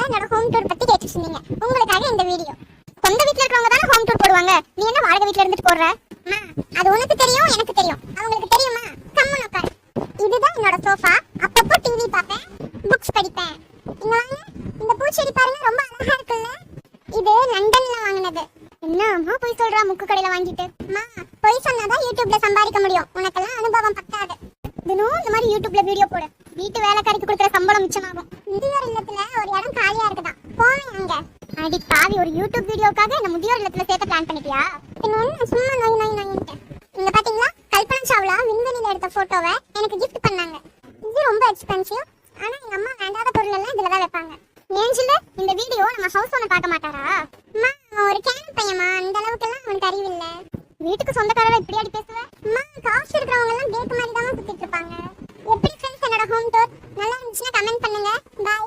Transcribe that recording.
என்னோட home tour பத்தி கேட்டுட்டு இருந்தீங்க. உங்களுக்காக இந்த வீடியோ. சொந்த வீட்ல இருக்கவங்க தானே ஹோம் டூர் போடுவாங்க. நீ என்ன வாடகை வீட்ல இருந்துட்டு போடுற? அம்மா, அது உனக்கு தெரியும், எனக்கு தெரியும். அவங்களுக்கு தெரியுமா? கம்முனு உட்காரு. இதுதான் என்னோட சோஃபா. அப்பப்போ டிவி பார்ப்பேன், புக்ஸ் படிப்பேன். இங்க வாங்க, இந்த பூச்செடி பாருங்க, ரொம்ப அழகா இருக்குல்ல? இது லண்டன்ல வாங்குனது. என்ன அம்மா போய் சொல்றா முக்கு கடையில வாங்கிட்டு? அம்மா, போய் சொன்னாதான் யூடியூப்ல சம்பாதிக்க முடியும். உனக்கெல்லாம் அனுபவம் பத்தாது. தினம் இந்த மாதிரி யூடியூப்ல வீடியோ போடு. வீட்டு வேலைக்காரிக்கு கொடுக்குற சம்பளம் மிச்சமாகும். முதியோர் இல்லத்துல ஒரு இடம் காலியா இருக்குதான், போவேன் அங்க. அடி பாவி, ஒரு யூடியூப் வீடியோக்காக இந்த முதியோர் இல்லத்துல சேர்த்து பிளான் பண்ணிட்டியா? இன்னொன்னு சும்மா நோய் இங்க பாத்தீங்களா, கல்பனா சாவ்லா விண்வெளியில எடுத்த போட்டோவை எனக்கு கிஃப்ட் பண்ணாங்க. இது ரொம்ப எக்ஸ்பென்சிவ். ஆனா எங்க அம்மா வேண்டாத பொருள் எல்லாம் இதுலதான் வைப்பாங்க. ஏன் இந்த வீடியோ நம்ம ஹவுஸ் ஓனர் பார்க்க மாட்டாரா?